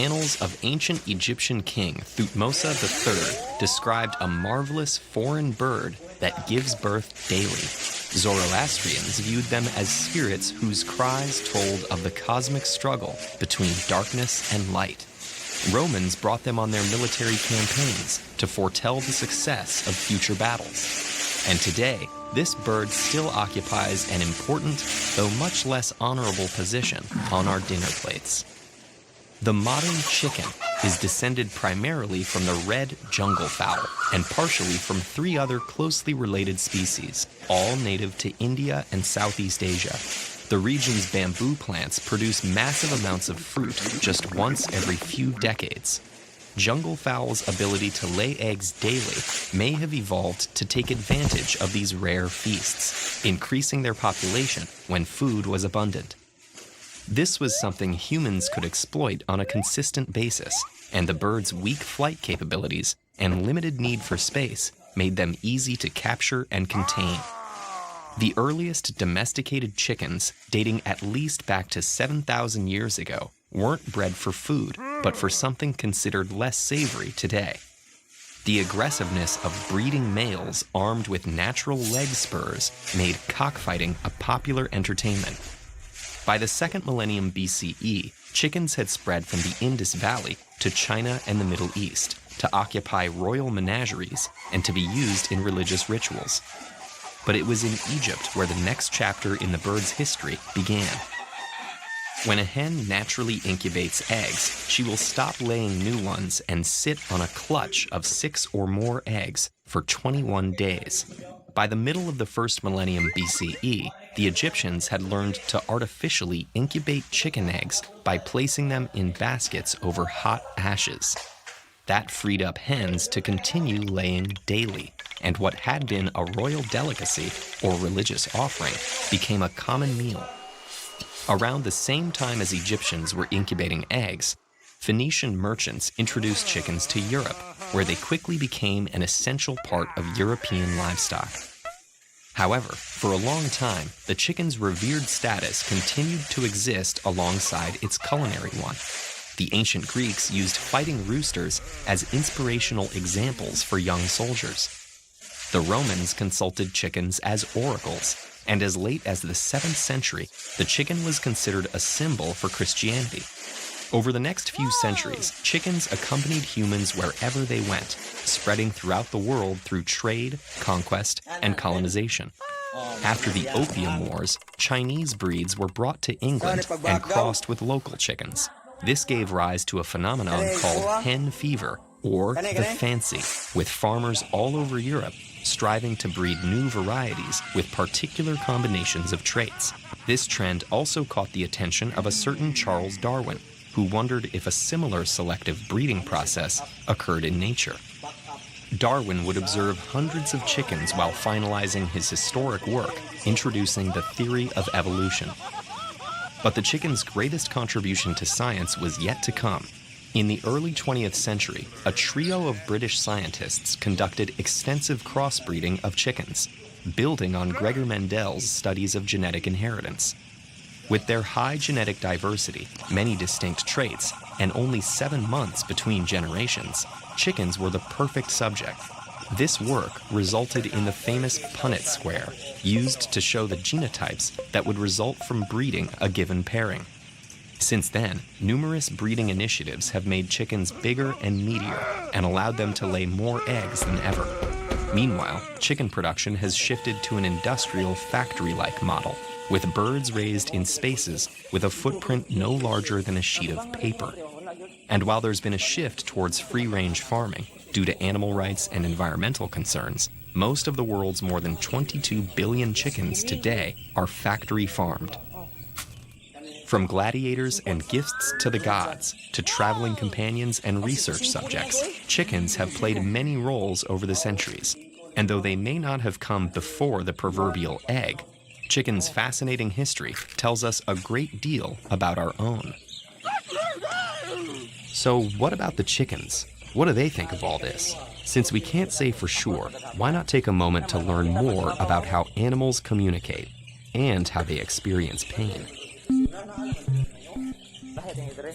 annals of ancient Egyptian king Thutmose III described a marvelous foreign bird that gives birth daily. Zoroastrians viewed them as spirits whose cries told of the cosmic struggle between darkness and light. Romans brought them on their military campaigns to foretell the success of future battles. And today, this bird still occupies an important, though much less honorable position on our dinner plates. The modern chicken is descended primarily from the red jungle fowl and partially from 3 other closely related species, all native to India and Southeast Asia. The region's bamboo plants produce massive amounts of fruit just once every few decades. Jungle fowls' ability to lay eggs daily may have evolved to take advantage of these rare feasts, increasing their population when food was abundant. This was something humans could exploit on a consistent basis, and the bird's weak flight capabilities and limited need for space made them easy to capture and contain. The earliest domesticated chickens, dating at least back to 7,000 years ago, weren't bred for food, but for something considered less savory today. The aggressiveness of breeding males armed with natural leg spurs made cockfighting a popular entertainment. By the 2nd millennium BCE, chickens had spread from the Indus Valley to China and the Middle East to occupy royal menageries and to be used in religious rituals. But it was in Egypt where the next chapter in the bird's history began. When a hen naturally incubates eggs, she will stop laying new ones and sit on a clutch of 6 or more eggs for 21 days. By the middle of the 1st millennium BCE, the Egyptians had learned to artificially incubate chicken eggs by placing them in baskets over hot ashes. That freed up hens to continue laying daily, and what had been a royal delicacy or religious offering became a common meal. Around the same time as Egyptians were incubating eggs, Phoenician merchants introduced chickens to Europe, where they quickly became an essential part of European livestock. However, for a long time, the chicken's revered status continued to exist alongside its culinary one. The ancient Greeks used fighting roosters as inspirational examples for young soldiers. The Romans consulted chickens as oracles, and as late as the 7th century, the chicken was considered a symbol for Christianity. Over the next few centuries, chickens accompanied humans wherever they went, spreading throughout the world through trade, conquest, and colonization. After the Opium Wars, Chinese breeds were brought to England and crossed with local chickens. This gave rise to a phenomenon called hen fever, or the fancy, with farmers all over Europe striving to breed new varieties with particular combinations of traits. This trend also caught the attention of a certain Charles Darwin, who wondered if a similar selective breeding process occurred in nature. Darwin would observe hundreds of chickens while finalizing his historic work, introducing the theory of evolution. But the chicken's greatest contribution to science was yet to come. In the early 20th century, a trio of British scientists conducted extensive crossbreeding of chickens, building on Gregor Mendel's studies of genetic inheritance. With their high genetic diversity, many distinct traits, and only 7 months between generations, chickens were the perfect subject. This work resulted in the famous Punnett square, used to show the genotypes that would result from breeding a given pairing. Since then, numerous breeding initiatives have made chickens bigger and meatier and allowed them to lay more eggs than ever. Meanwhile, chicken production has shifted to an industrial factory-like model, with birds raised in spaces with a footprint no larger than a sheet of paper. And while there's been a shift towards free-range farming due to animal rights and environmental concerns, most of the world's more than 22 billion chickens today are factory-farmed. From gladiators and gifts to the gods, to traveling companions and research subjects, chickens have played many roles over the centuries. And though they may not have come before the proverbial egg, chicken's fascinating history tells us a great deal about our own. So what about the chickens? What do they think of all this? Since we can't say for sure, why not take a moment to learn more about how animals communicate and how they experience pain? Bakit yung itre?